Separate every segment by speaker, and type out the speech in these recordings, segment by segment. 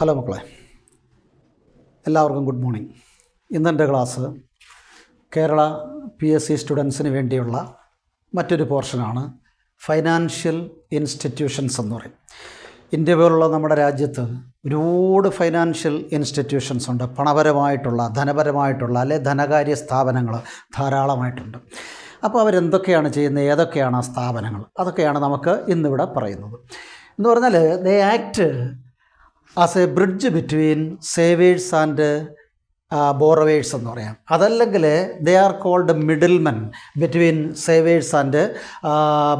Speaker 1: Hello മക്കളെ, എല്ലാവർക്കും good morning. ഇന്നെൻ്റെ ക്ലാസ് കേരള PSC സ്റ്റുഡൻസിന് വേണ്ടിയുള്ള മറ്റൊരു പോർഷനാണ്. ഫൈനാൻഷ്യൽ ഇൻസ്റ്റിറ്റ്യൂഷൻസ് എന്ന് പറയും. ഇന്ത്യ പോലുള്ള നമ്മുടെ രാജ്യത്ത് ഒരുപാട് ഫൈനാൻഷ്യൽ ഇൻസ്റ്റിറ്റ്യൂഷൻസ് ഉണ്ട്. പണപരമായിട്ടുള്ള, ധനപരമായിട്ടുള്ള അല്ലെ ധനകാര്യ സ്ഥാപനങ്ങൾ ധാരാളമായിട്ടുണ്ട്. അപ്പോൾ അവരെന്തൊക്കെയാണ് ചെയ്യുന്നത്, ഏതൊക്കെയാണ് ആ സ്ഥാപനങ്ങൾ, അതൊക്കെയാണ് നമുക്ക് ഇന്നിവിടെ പറയുന്നത്. എന്ന് പറഞ്ഞാൽ they act as a bridge between savers and borrowers എന്ന് പറയാം. അതല്ലെങ്കിൽ they are called middlemen between savers and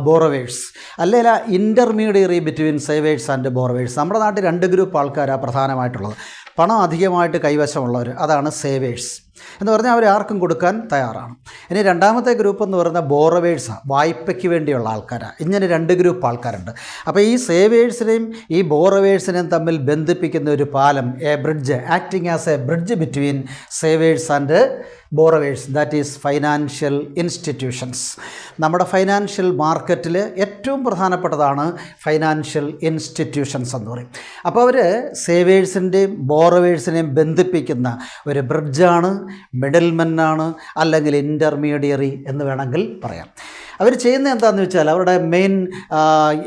Speaker 1: borrowers, അല്ലെങ്കിൽ intermediary between savers and borrowers. നമ്മുടെ നാട്ടിൽ രണ്ട് ഗ്രൂപ്പ് ആൾക്കാരാണ് പ്രധാനമായിട്ടുള്ളത്. പണം അധികമായിട്ട് കൈവശമുള്ളവർ, അതാണ് സേവേഴ്സ് എന്ന് പറഞ്ഞാൽ അവർ ആർക്കും കൊടുക്കാൻ തയ്യാറാണ്. ഇനി രണ്ടാമത്തെ ഗ്രൂപ്പ് എന്ന് പറയുന്നത് ബോറവേഴ്സാണ്, വായ്പയ്ക്ക് വേണ്ടിയുള്ള ആൾക്കാരാണ്. ഇങ്ങനെ രണ്ട് ഗ്രൂപ്പ് ആൾക്കാരുണ്ട്. അപ്പോൾ ഈ സേവേഴ്സിനെയും ഈ ബോറവേഴ്സിനെയും തമ്മിൽ ബന്ധിപ്പിക്കുന്ന ഒരു പാലം, a bridge, acting as a bridge between savers and borrowers, that is financial institutions. നമ്മുടെ ഫൈനാൻഷ്യൽ മാർക്കറ്റിൽ ഏറ്റവും പ്രധാനപ്പെട്ടതാണ് ഫൈനാൻഷ്യൽ ഇൻസ്റ്റിറ്റ്യൂഷൻസ് എന്ന് പറയും. അപ്പോൾ അവർ സേവേഴ്സിൻ്റെയും ബോറവേഴ്സിനെയും ബന്ധിപ്പിക്കുന്ന ഒരു ബ്രിഡ്ജാണ്, മിഡിൽമെന്നാണ്, അല്ലെങ്കിൽ ഇൻ്റർമീഡിയറി എന്ന് വേണമെങ്കിൽ പറയാം. അവർ ചെയ്യുന്നത് എന്താണെന്ന് വെച്ചാൽ അവരുടെ മെയിൻ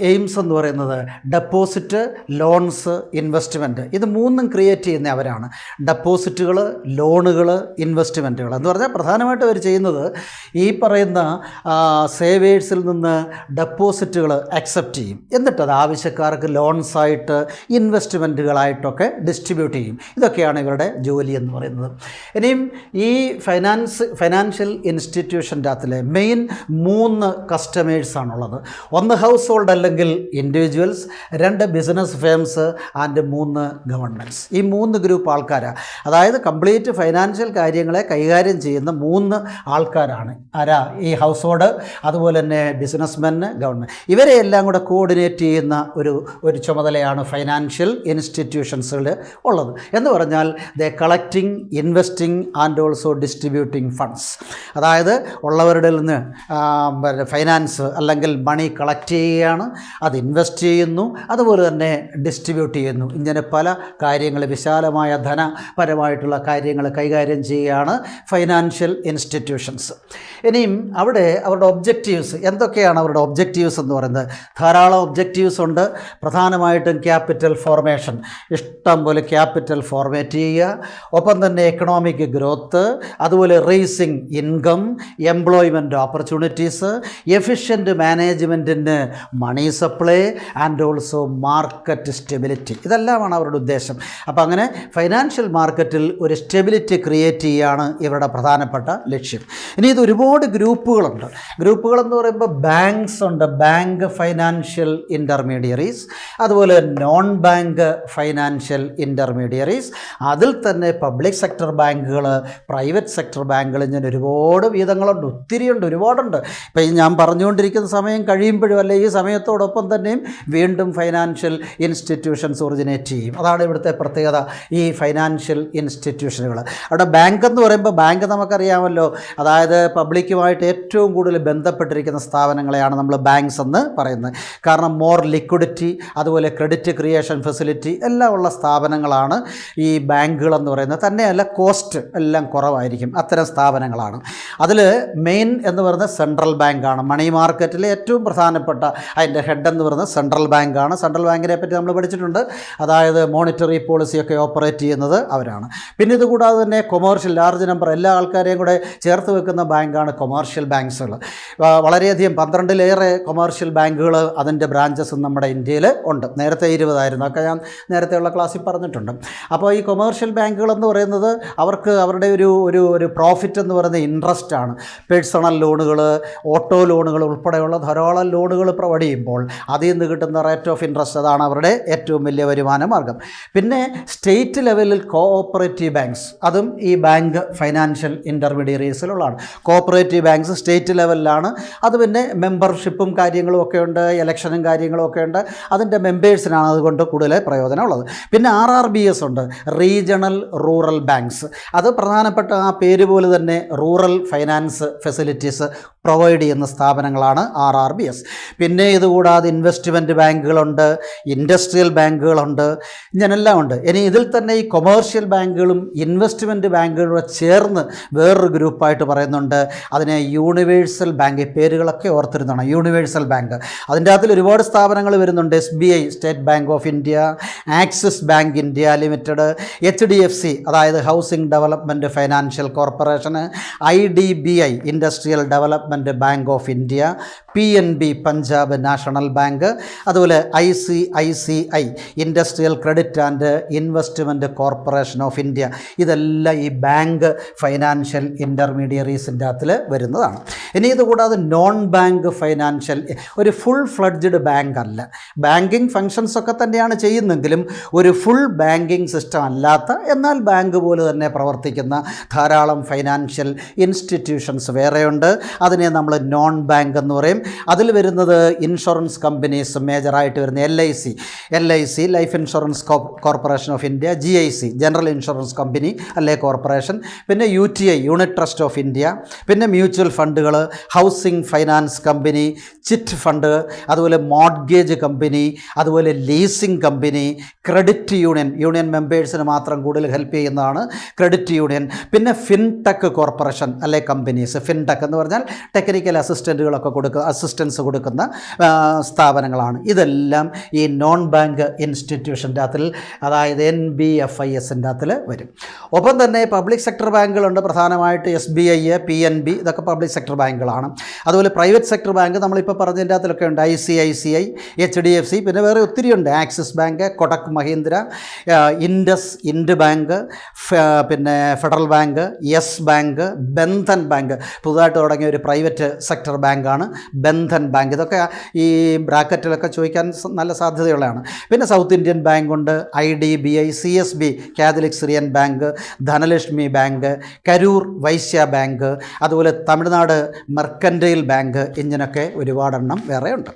Speaker 1: എയിംസ് എന്ന് പറയുന്നത് ഡെപ്പോസിറ്റ്, ലോൺസ്, ഇൻവെസ്റ്റ്മെൻറ്റ്, ഇത് മൂന്നും ക്രിയേറ്റ് ചെയ്യുന്ന അവരാണ്. ഡെപ്പോസിറ്റുകൾ, ലോണുകൾ, ഇൻവെസ്റ്റ്മെൻറ്റുകൾ എന്ന് പറഞ്ഞാൽ പ്രധാനമായിട്ട് അവർ ചെയ്യുന്നത് ഈ പറയുന്ന സേവേഴ്സിൽ നിന്ന് ഡെപ്പോസിറ്റുകൾ അക്സെപ്റ്റ് ചെയ്യും, എന്നിട്ടത് ആവശ്യക്കാർക്ക് ലോൺസായിട്ട്, ഇൻവെസ്റ്റ്മെൻറ്റുകളായിട്ടൊക്കെ ഡിസ്ട്രിബ്യൂട്ട് ചെയ്യും. ഇതൊക്കെയാണ് ഇവരുടെ ജോലി എന്ന് പറയുന്നത്. ഇനിയും ഈ ഫൈനാൻഷ്യൽ ഇൻസ്റ്റിറ്റ്യൂഷൻ്റെ അകത്തിലെ മെയിൻ മൂന്ന് കസ്റ്റമേഴ്സാണുള്ളത്. ഒന്ന് ഹൗസ് ഹോൾഡ് അല്ലെങ്കിൽ ഇൻഡിവിജ്വൽസ്, രണ്ട് ബിസിനസ് ഫേംസ് ആൻഡ് മൂന്ന് ഗവൺമെൻറ്റ്സ്. ഈ മൂന്ന് ഗ്രൂപ്പ് ആൾക്കാരാണ്. അതായത് കംപ്ലീറ്റ് ഫൈനാൻഷ്യൽ കാര്യങ്ങളെ കൈകാര്യം ചെയ്യുന്ന മൂന്ന് ആൾക്കാരാണ്. ആരാ? ഈ ഹൗസ് ഹോൾഡ്, അതുപോലെ തന്നെ ബിസിനസ്മെൻ, ഗവൺമെൻറ്. ഇവരെ എല്ലാം കൂടെ കോർഡിനേറ്റ് ചെയ്യുന്ന ഒരു ചുമതലയാണ് ഫൈനാൻഷ്യൽ ഇൻസ്റ്റിറ്റ്യൂഷൻസിൽ ഉള്ളത്. എന്ന് പറഞ്ഞാൽ they collecting, investing and also distributing funds. അതായത് ഉള്ളവരുടെ നിന്ന് ഫൈനാൻസ് അല്ലെങ്കിൽ മണി കളക്ട് ചെയ്യുകയാണ്, അത് ഇൻവെസ്റ്റ് ചെയ്യുന്നു, അതുപോലെ തന്നെ ഡിസ്ട്രിബ്യൂട്ട് ചെയ്യുന്നു. ഇങ്ങനെ പല കാര്യങ്ങൾ, വിശാലമായ ധനപരമായിട്ടുള്ള കാര്യങ്ങൾ കൈകാര്യം ചെയ്യുകയാണ് ഫൈനാൻഷ്യൽ ഇൻസ്റ്റിറ്റ്യൂഷൻസ്. ഇനിയും അവിടെ അവരുടെ ഒബ്ജക്റ്റീവ്സ് എന്തൊക്കെയാണ്? അവരുടെ ഒബ്ജക്റ്റീവ്സ് എന്ന് പറയുന്നത് ധാരാളം ഒബ്ജക്റ്റീവ്സ് ഉണ്ട്. പ്രധാനമായിട്ടും ക്യാപിറ്റൽ ഫോർമേഷൻ, ഇഷ്ടം പോലെ ക്യാപിറ്റൽ ഫോർമേറ്റ് ചെയ്യുക, ഒപ്പം തന്നെ എക്കണോമിക് ഗ്രോത്ത്, അതുപോലെ raising income, employment opportunities, efficient മാനേജ്മെൻറ്റിന് money supply and also market stability. ഇതെല്ലാമാണ് അവരുടെ ഉദ്ദേശം. അപ്പോൾ അങ്ങനെ ഫൈനാൻഷ്യൽ മാർക്കറ്റിൽ ഒരു സ്റ്റെബിലിറ്റി ക്രിയേറ്റ് ചെയ്യുകയാണ് ഇവരുടെ പ്രധാനപ്പെട്ട ലക്ഷ്യം. ഇനി ഇത് ഒരുപാട് ഗ്രൂപ്പുകളുണ്ട്. ഗ്രൂപ്പുകളെന്ന് പറയുമ്പോൾ ബാങ്ക്സ് ഉണ്ട്, ബാങ്ക് ഫൈനാൻഷ്യൽ ഇൻ്റർമീഡിയറീസ്, അതുപോലെ നോൺ ബാങ്ക് ഫൈനാൻഷ്യൽ ഇൻ്റർമീഡിയറീസ്, അതിൽ തന്നെ പബ്ലിക് സെക്ടർ ബാങ്കുകൾ, പ്രൈവറ്റ് സെക്ടർ ബാങ്കുകൾ, ഇങ്ങനെ ഒരുപാട് വീതങ്ങളുണ്ട്, ഒത്തിരിയുണ്ട്, ഒരുപാടുണ്ട്. ഇപ്പോൾ ഈ ഞാൻ പറഞ്ഞുകൊണ്ടിരിക്കുന്ന സമയം കഴിയുമ്പോഴും അല്ലെ ഈ സമയത്തോടൊപ്പം തന്നെയും വീണ്ടും ഫൈനാൻഷ്യൽ ഇൻസ്റ്റിറ്റ്യൂഷൻസ് ഒറിജിനേറ്റ് ചെയ്യും. അതാണ് ഇവിടുത്തെ പ്രത്യേകത, ഈ ഫൈനാൻഷ്യൽ ഇൻസ്റ്റിറ്റ്യൂഷനുകൾ. അവിടെ ബാങ്ക് എന്ന് പറയുമ്പോൾ ബാങ്ക് നമുക്കറിയാമല്ലോ, അതായത് പബ്ലിക്കുമായിട്ട് ഏറ്റവും കൂടുതൽ ബന്ധപ്പെട്ടിരിക്കുന്ന സ്ഥാപനങ്ങളെയാണ് നമ്മൾ ബാങ്ക്സ് എന്ന് പറയുന്നത്. കാരണം മോർ ലിക്വിഡിറ്റി, അതുപോലെ ക്രെഡിറ്റ് ക്രിയേഷൻ ഫെസിലിറ്റി എല്ലാം ഉള്ള സ്ഥാപനങ്ങളാണ് ഈ ബാങ്കുകളെന്ന് പറയുന്നത്. തന്നെയല്ല കോസ്റ്റ് എല്ലാം കുറവായിരിക്കും, അത്തരം സ്ഥാപനങ്ങളാണ്. അതിൽ മെയിൻ എന്ന് പറയുന്നത് സെൻട്രൽ ബാങ്കാണ്. മണി മാർക്കറ്റിലെ ഏറ്റവും പ്രധാനപ്പെട്ട അതിൻ്റെ ഹെഡ് എന്ന് പറയുന്നത് സെൻട്രൽ ബാങ്കാണ്. സെൻട്രൽ ബാങ്കിനെ പറ്റി നമ്മൾ പഠിച്ചിട്ടുണ്ട്. അതായത് മോണിറ്ററി പോളിസിയൊക്കെ ഓപ്പറേറ്റ് ചെയ്യുന്നത് അവരാണ്. പിന്നെ ഇതുകൂടാതെ തന്നെ കൊമേഴ്ഷ്യൽ, ലാർജ് നമ്പർ എല്ലാ ആൾക്കാരെയും കൂടെ ചേർത്ത് വെക്കുന്ന ബാങ്കാണ് കൊമേഴ്ഷ്യൽ ബാങ്ക്സുകൾ. വളരെയധികം 12-ലേറെ കൊമേഴ്ഷ്യൽ ബാങ്കുകൾ, അതിൻ്റെ ബ്രാഞ്ചസ് നമ്മുടെ ഇന്ത്യയിൽ ഉണ്ട്. നേരത്തെ 20 ആയിരുന്നു, ഒക്കെ ഞാൻ നേരത്തെയുള്ള ക്ലാസ്സിൽ പറഞ്ഞിട്ടുണ്ട്. അപ്പോൾ ഈ കൊമേഴ്ഷ്യൽ ബാങ്കുകളെന്ന് പറയുന്നത് അവർക്ക് അവരുടെ ഒരു പ്രോഫിറ്റ് എന്ന് പറയുന്നത് ഇൻട്രസ്റ്റ് ആണ്. പേഴ്സണൽ ലോണുകൾ, ഓട്ടോ ലോണുകൾ ഉൾപ്പെടെയുള്ള ധാരാളം ലോണുകൾ പ്രൊവൈഡ് ചെയ്യുമ്പോൾ അതിൽ നിന്ന് കിട്ടുന്ന റേറ്റ് ഓഫ് ഇൻട്രസ്റ്റ്, അതാണ് അവരുടെ ഏറ്റവും വലിയ വരുമാന മാർഗം. പിന്നെ സ്റ്റേറ്റ് ലെവലിൽ കോഓപ്പറേറ്റീവ് ബാങ്ക്സ്, അതും ഈ ബാങ്ക് ഫൈനാൻഷ്യൽ ഇൻ്റർമീഡിയറീസിലുള്ളതാണ്. കോഓപ്പറേറ്റീവ് ബാങ്ക്സ് സ്റ്റേറ്റ് ലെവലിലാണ്. അത് പിന്നെ മെമ്പർഷിപ്പും കാര്യങ്ങളും ഒക്കെ ഉണ്ട്, ഇലക്ഷനും കാര്യങ്ങളും ഒക്കെ ഉണ്ട്. അതിൻ്റെ മെമ്പേഴ്സിനാണ് അതുകൊണ്ട് കൂടുതൽ പ്രയോജനമുള്ളത്. പിന്നെ RRBS ഉണ്ട്, റീജിയണൽ റൂറൽ ബാങ്ക്സ്. അത് പ്രധാനപ്പെട്ട ആ പേര് പോലെ തന്നെ റൂറൽ ഫൈനാൻസ് ഫെസിലിറ്റീസ് പ്രൊവൈഡ് ചെയ്യുന്ന സ്ഥാപനങ്ങളാണ് RRBS. പിന്നെ ഇതുകൂടാതെ ഇൻവെസ്റ്റ്മെൻറ്റ് ബാങ്കുകളുണ്ട്, ഇൻഡസ്ട്രിയൽ ബാങ്കുകളുണ്ട്, ഇങ്ങനെല്ലാം ഉണ്ട്. ഇനി ഇതിൽ തന്നെ ഈ കൊമേഴ്ഷ്യൽ ബാങ്കുകളും ഇൻവെസ്റ്റ്മെൻറ്റ് ബാങ്കുകളും ചേർന്ന് വേറൊരു ഗ്രൂപ്പായിട്ട് പറയുന്നുണ്ട്. അതിനെ യൂണിവേഴ്സൽ ബാങ്ക്. പേരുകളൊക്കെ ഓർത്തിരുന്നതാണ്, യൂണിവേഴ്സൽ ബാങ്ക്. അതിൻ്റെ അതിൽ ഒരുപാട് സ്ഥാപനങ്ങൾ വരുന്നുണ്ട്. SBI state bank of India, axis bank India limited, HDFC അതായത് housing development financial corporation, IDBI industrial development bank of India, PNB Punjab national bank, അതുപോലെ ICICI industrial credit and investment corporation of India. ഇതെല്ലാം ഈ bank financial ഇൻ്റർമീഡിയറീസിൻ്റെ അകത്തിൽ വരുന്നതാണ്. ഇനി ഇതുകൂടാതെ non bank financial, ഒരു full fledged bank അല്ല, banking functions ഒക്കെ തന്നെയാണ് ചെയ്യുന്നെങ്കിലും ഒരു ഫുൾ ബാങ്കിങ് സിസ്റ്റം അല്ലാത്ത, എന്നാൽ ബാങ്ക് പോലെ തന്നെ പ്രവർത്തിക്കുന്ന ധാരാളം ഫൈനാൻഷ്യൽ ഇൻസ്റ്റിറ്റ്യൂഷൻസ് വേറെയുണ്ട്. അതിനെ നമ്മൾ നോൺ ബാങ്ക് എന്ന് പറയും. അതിൽ വരുന്നത് ഇൻഷുറൻസ് കമ്പനീസ് മേജറായിട്ട് വരുന്ന LIC life insurance corporation of India, GIC general insurance company അല്ലെ കോർപ്പറേഷൻ, പിന്നെ UTI unit trust of India, പിന്നെ മ്യൂച്വൽ ഫണ്ടുകൾ, housing finance company, chit fund, അതുപോലെ മോർട്ട്ഗേജ് കമ്പനി, അതുപോലെ ലീസിംഗ് കമ്പനി, ക്രെഡിറ്റ് യൂണിയൻ മെമ്പേഴ്സിന് മാത്രം കൂടുതൽ ഹെൽപ്പ് ചെയ്യുന്നതാണ് ക്രെഡിറ്റ് യൂണിയൻ, പിന്നെ ഫിൻടെക് കോർപ്പറേഷൻ അല്ലെ കമ്പനീസ്. ഫിൻടെക് എന്ന് പറഞ്ഞാൽ ടെക്നിക്കൽ അസിസ്റ്റൻസ് കൊടുക്കുന്ന സ്ഥാപനങ്ങളാണ്. ഇതെല്ലാം ഈ നോൺ ബാങ്ക് ഇൻസ്റ്റിറ്റ്യൂഷൻ്റെ അകത്തിൽ, അതായത് NBFISൻ്റെ അകത്തിൽ വരും. ഒപ്പം തന്നെ പബ്ലിക് സെക്ടർ ബാങ്കുകളുണ്ട്, പ്രധാനമായിട്ട് SBI, PNB ഇതൊക്കെ പബ്ലിക് സെക്ടർ ബാങ്കുകളാണ്. അതുപോലെ പ്രൈവറ്റ് സെക്ടർ ബാങ്ക് നമ്മളിപ്പോൾ പറഞ്ഞതിൻ്റെ അകത്തിലൊക്കെ ഉണ്ട്, ICICI, HDFC, പിന്നെ വേറെ ഒത്തിരിയുണ്ട്, ആക്സിസ് ബാങ്ക്, കൊടക് മഹീന്ദ്ര, ഇൻഡ് ബാങ്ക്, പിന്നെ federal bank, yes bank, Bandhan bank, പുതുതായിട്ട് തുടങ്ങിയ ഒരു പ്രൈവറ്റ് സെക്ടർ ബാങ്കാണ് ബന്ധൻ ബാങ്ക്. ഇതൊക്കെ ഈ ബ്രാക്കറ്റിലൊക്കെ ചോദിക്കാൻ നല്ല സാധ്യതയുള്ളതാണ്. പിന്നെ സൗത്ത് ഇന്ത്യൻ ബാങ്കുണ്ട്, IDBI, CSB Catholic Syrian bank, Dhanlaxmi bank, Karur Vysya bank, അതുപോലെ തമിഴ്നാട് മെർക്കൻറ്റൈൽ ബാങ്ക്, ഇങ്ങനെയൊക്കെ ഒരുപാടെണ്ണം വേറെയുണ്ട്.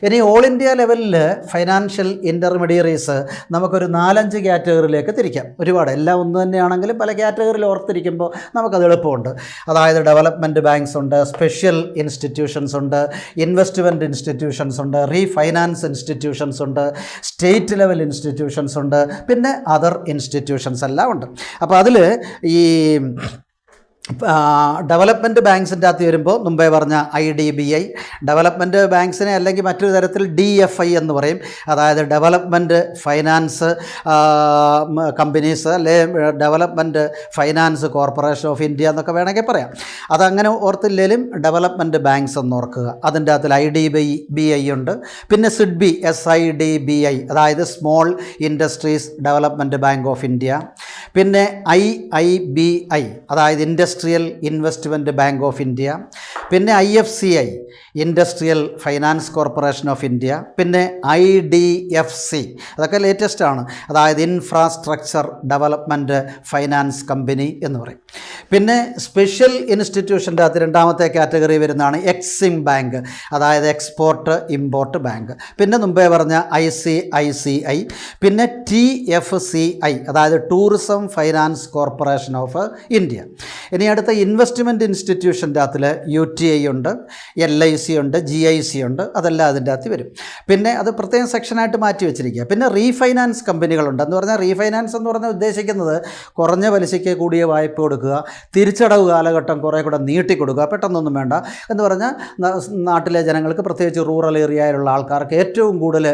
Speaker 1: ഇനി ഓൾ ഇന്ത്യ ലെവലിൽ ഫൈനാൻഷ്യൽ ഇൻ്റർമീഡിയറീസ് നമുക്കൊരു 4-5 കാറ്റഗറിയിലേക്ക് തിരിക്കാം. ഒരുപാട്, എല്ലാം ഒന്ന് തന്നെയാണെങ്കിലും പല കാറ്റഗറിയിൽ ഓർത്തിരിക്കുമ്പോൾ നമുക്കത് എളുപ്പമുണ്ട്. അതായത് ഡെവലപ്മെൻറ്റ് ബാങ്ക്സ് ഉണ്ട്, സ്പെഷ്യൽ ഇൻസ്റ്റിറ്റ്യൂഷൻസ് ഉണ്ട്, ഇൻവെസ്റ്റ്മെൻറ്റ് ഇൻസ്റ്റിറ്റ്യൂഷൻസ് ഉണ്ട്, റീഫൈനാൻസ് ഇൻസ്റ്റിറ്റ്യൂഷൻസ് ഉണ്ട്, സ്റ്റേറ്റ് ലെവൽ ഇൻസ്റ്റിറ്റ്യൂഷൻസ് ഉണ്ട്, പിന്നെ അതർ ഇൻസ്റ്റിറ്റ്യൂഷൻസ് എല്ലാം ഉണ്ട്. അപ്പോൾ അതിൽ ഈ ഡെവലപ്മെൻറ്റ് ബാങ്ക്സിൻ്റെ അകത്ത് വരുമ്പോൾ മുമ്പേ പറഞ്ഞ IDBI, ഡെവലപ്മെൻറ്റ് ബാങ്ക്സിനെ അല്ലെങ്കിൽ മറ്റൊരു തരത്തിൽ DFI എന്ന് പറയും. അതായത് ഡെവലപ്മെൻറ്റ് ഫൈനാൻസ് കമ്പനീസ് അല്ലെ development finance corporation of India എന്നൊക്കെ വേണമെങ്കിൽ പറയാം. അതങ്ങനെ ഓർത്തില്ലെങ്കിലും ഡെവലപ്മെൻറ്റ് ബാങ്ക്സ് എന്ന് ഓർക്കുക. അതിൻ്റെ അകത്തിൽ IDBI ഉണ്ട്, പിന്നെ SIDBI SIDBI അതായത് small industries development bank of India, പിന്നെ IIBI അതായത് industrial investment bank of India, പിന്നെ IFCI industrial finance corporation of India, പിന്നെ IDFC അതൊക്കെ ലേറ്റസ്റ്റ് ആണ്, അതായത് ഇൻഫ്രാസ്ട്രക്ചർ ഡെവലപ്മെൻറ്റ് ഫൈനാൻസ് കമ്പനി എന്ന് പറയും. പിന്നെ സ്പെഷ്യൽ ഇൻസ്റ്റിറ്റ്യൂഷൻ്റെ അകത്ത് രണ്ടാമത്തെ കാറ്റഗറി വരുന്നതാണ് എക്സിം ബാങ്ക്, അതായത് എക്സ്പോർട്ട് ഇമ്പോർട്ട് ബാങ്ക്. പിന്നെ മുമ്പേ പറഞ്ഞ ICICI, പിന്നെ TFCI അതായത് tourism finance corporation of India. ഇനി അടുത്ത ഇൻവെസ്റ്റ്മെൻറ്റ് ഇൻസ്റ്റിറ്റ്യൂഷൻ്റെ അകത്തിൽ UTI ഉണ്ട്, LIC ഉണ്ട്, GIC ഉണ്ട്, അതെല്ലാം അതിൻ്റെ അകത്ത് വരും. പിന്നെ അത് പ്രത്യേകം സെക്ഷനായിട്ട് മാറ്റി വെച്ചിരിക്കുക. പിന്നെ റീഫൈനാൻസ് കമ്പനികളുണ്ട്. എന്ന് പറഞ്ഞാൽ റീഫൈനാൻസ് എന്ന് പറഞ്ഞാൽ ഉദ്ദേശിക്കുന്നത് കുറഞ്ഞ പലിശയ്ക്ക് കൂടിയ വായ്പ കൊടുക്കുക, തിരിച്ചടവ് കാലഘട്ടം കുറേ കൂടെ നീട്ടിക്കൊടുക്കുക, പെട്ടെന്നൊന്നും വേണ്ട എന്ന് പറഞ്ഞാൽ നാട്ടിലെ ജനങ്ങൾക്ക്, പ്രത്യേകിച്ച് റൂറൽ ഏരിയയിലുള്ള ആൾക്കാർക്ക് ഏറ്റവും കൂടുതൽ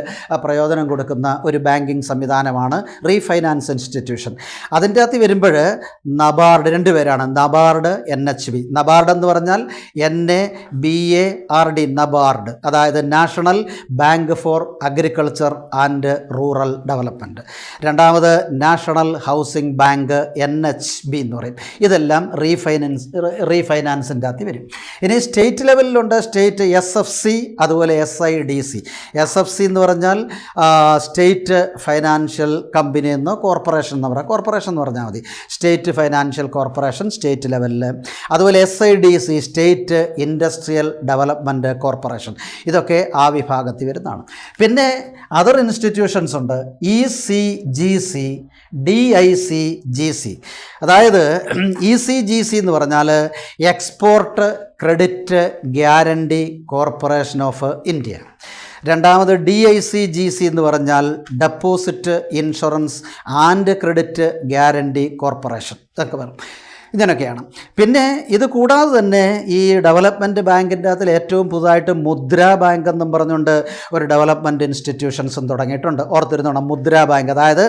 Speaker 1: പ്രയോജനം കൊടുക്കുന്ന ഒരു ബാങ്കിങ് സംവിധാനമാണ് റീഫൈനാൻസ് ഇൻസ്റ്റിറ്റ്യൂഷൻ. അതിൻ്റെ അകത്ത് വരുമ്പോൾ നബാർഡ്, 2 പേരാണ്, നബാർഡ്, NHB. നബാർഡ് എന്ന് പറഞ്ഞാൽ NABARD, നബാർഡ് അതായത് national bank for agriculture and rural development. രണ്ടാമത് നാഷണൽ ഹൗസിംഗ് ബാങ്ക് NHB എന്ന് പറയും. ഇതെല്ലാം റീഫൈനാൻസിൻ്റെ അകത്ത് വരും. ഇനി സ്റ്റേറ്റ് ലെവലിലുണ്ട്, സ്റ്റേറ്റ് SFC അതുപോലെ SIDC. SFC എന്ന് പറഞ്ഞാൽ സ്റ്റേറ്റ് ഫൈനാൻഷ്യൽ കമ്പനി എന്നോ കോർപ്പറേഷൻ എന്ന് പറയാം. കോർപ്പറേഷൻ കോർപ്പറേഷൻ എന്ന് പറഞ്ഞാൽ മതി. സ്റ്റേറ്റ് ഫൈനാൻഷ്യൽ കോർപ്പറേഷൻ സ്റ്റേറ്റ് ലെവലിൽ, അതുപോലെ SIDC state industrial development corporation, ഇതൊക്കെ ആ വിഭാഗത്തിൽ വരുന്നതാണ്. പിന്നെ അതർ ഇൻസ്റ്റിറ്റ്യൂഷൻസ് ഉണ്ട്, ECGC, DICGC. അതായത് ECGC എന്ന് പറഞ്ഞാൽ export credit guarantee corporation of India. രണ്ടാമത് DICGC എന്ന് പറഞ്ഞാൽ deposit insurance and credit guarantee corporation, ഇതൊക്കെ പറയും. ഇങ്ങനെയൊക്കെയാണ്. പിന്നെ ഇത് കൂടാതെ തന്നെ ഈ ഡെവലപ്മെൻറ്റ് ബാങ്കിൻ്റെ അകത്തിൽ ഏറ്റവും പുതുതായിട്ട് മുദ്രാ ബാങ്ക് എന്നും പറഞ്ഞുകൊണ്ട് ഒരു ഡെവലപ്മെൻറ്റ് ഇൻസ്റ്റിറ്റ്യൂഷൻസും തുടങ്ങിയിട്ടുണ്ട്. ഓർത്തിരുന്നോണം, മുദ്രാ ബാങ്ക് അതായത്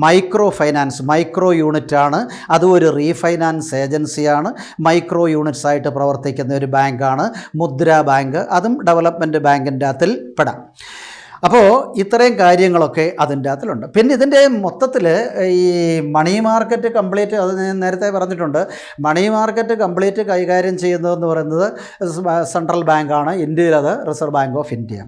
Speaker 1: മൈക്രോ ഫൈനാൻസ്, മൈക്രോ യൂണിറ്റാണ്, അതും ഒരു റീഫൈനാൻസ് ഏജൻസിയാണ്, മൈക്രോ യൂണിറ്റ്സ് ആയിട്ട് പ്രവർത്തിക്കുന്ന ഒരു ബാങ്കാണ് മുദ്രാ ബാങ്ക്. അതും ഡെവലപ്മെൻറ്റ് ബാങ്കിൻ്റെ അകത്തിൽ പെടാം. അപ്പോൾ ഇത്രയും കാര്യങ്ങളൊക്കെ അതിൻ്റെ അകത്തിലുണ്ട്. പിന്നെ ഇതിൻ്റെ മൊത്തത്തിൽ ഈ മണി മാർക്കറ്റ് കംപ്ലീറ്റ്, അത് ഞാൻ നേരത്തെ പറഞ്ഞിട്ടുണ്ട്, മണി മാർക്കറ്റ് കംപ്ലീറ്റ് കൈകാര്യം ചെയ്യുന്നതെന്ന് പറയുന്നത് സെൻട്രൽ ബാങ്കാണ്, ഇന്ത്യയിലത് റിസർവ് ബാങ്ക് ഓഫ് ഇന്ത്യ.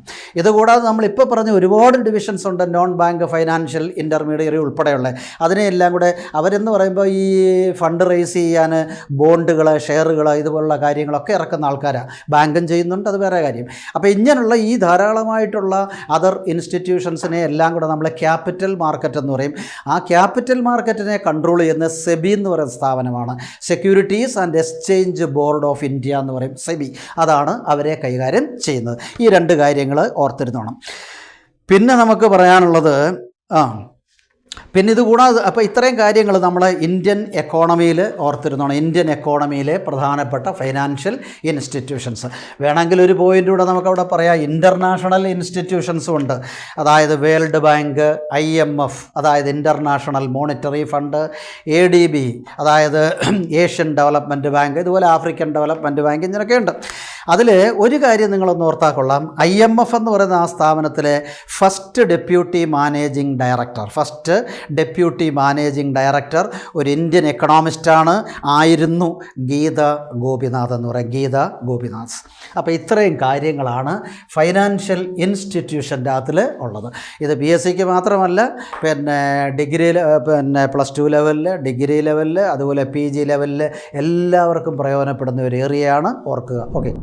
Speaker 1: ഇതുകൂടാതെ നമ്മളിപ്പോൾ പറഞ്ഞ ഒരുപാട് ഡിവിഷൻസ് ഉണ്ട്, നോൺ ബാങ്ക്, ഫൈനാൻഷ്യൽ ഇൻ്റർമീഡിയറി ഉൾപ്പെടെയുള്ള. അതിനെല്ലാം കൂടെ അവരെന്ന് പറയുമ്പോൾ ഈ ഫണ്ട് റേസ് ചെയ്യാൻ ബോണ്ടുകൾ, ഷെയറുകൾ, ഇതുപോലുള്ള കാര്യങ്ങളൊക്കെ ഇറക്കുന്ന ആൾക്കാരാണ്. ബാങ്കും ചെയ്യുന്നുണ്ട്, അത് വേറെ കാര്യം. അപ്പോൾ ഇങ്ങനെയുള്ള ഈ ധാരാളമായിട്ടുള്ള അതർ ഇൻസ്റ്റിറ്റ്യൂഷൻസിനെ എല്ലാം കൂടെ നമ്മൾ ക്യാപിറ്റൽ മാർക്കറ്റ് എന്ന് പറയും. ആ ക്യാപിറ്റൽ മാർക്കറ്റിനെ കൺട്രോൾ ചെയ്യുന്ന സെബി എന്ന് പറയുന്ന സ്ഥാപനമാണ്, securities and exchange board of India എന്ന് പറയും, സെബി. അതാണ് അവരെ കൈകാര്യം ചെയ്യുന്നത്. ഈ രണ്ട് കാര്യങ്ങൾ ഓർത്തിരുന്നോണം. പിന്നെ നമുക്ക് പറയാനുള്ളത് പിന്നെ ഇതുകൂടാതെ അപ്പോൾ ഇത്രയും കാര്യങ്ങൾ നമ്മൾ ഇന്ത്യൻ എക്കോണമിയിൽ ഓർത്തിരുന്നോണം. ഇന്ത്യൻ എക്കോണമിയിലെ പ്രധാനപ്പെട്ട ഫൈനാൻഷ്യൽ ഇൻസ്റ്റിറ്റ്യൂഷൻസ്. വേണമെങ്കിൽ ഒരു പോയിൻ്റ് കൂടെ നമുക്കവിടെ പറയാം, ഇൻ്റർനാഷണൽ ഇൻസ്റ്റിറ്റ്യൂഷൻസും ഉണ്ട്. അതായത് വേൾഡ് ബാങ്ക്, IMF അതായത് ഇൻ്റർനാഷണൽ മോണിറ്ററി ഫണ്ട്, ADB അതായത് ഏഷ്യൻ ഡെവലപ്മെൻറ്റ് ബാങ്ക്, ഇതുപോലെ ആഫ്രിക്കൻ ഡെവലപ്മെൻറ്റ് ബാങ്ക്, ഇങ്ങനെയൊക്കെ ഉണ്ട്. അതിൽ ഒരു കാര്യം നിങ്ങളൊന്ന് ഓർത്താൽ കൊള്ളാം, IMF എന്ന് പറയുന്ന ആ സ്ഥാപനത്തിലെ ഫസ്റ്റ് ഡെപ്യൂട്ടി മാനേജിംഗ് ഡയറക്ടർ ഒരു ഇന്ത്യൻ എക്കണോമിസ്റ്റാണ്, ആയിരുന്നു ഗീത ഗോപിനാഥ് എന്ന് പറയും, ഗീത ഗോപിനാഥ്. അപ്പോൾ ഇത്രയും കാര്യങ്ങളാണ് ഫൈനാൻഷ്യൽ ഇൻസ്റ്റിറ്റ്യൂഷൻ്റെ അകത്തിൽ ഉള്ളത്. ഇത് PSCക്ക് മാത്രമല്ല, പിന്നെ ഡിഗ്രി, പിന്നെ +2 ലെവലിൽ, ഡിഗ്രി ലെവലിൽ, അതുപോലെ PG ലെവലിൽ എല്ലാവർക്കും പ്രയോജനപ്പെടുന്ന ഒരു ഏരിയയാണ്, ഓർക്കുക. ഓക്കെ.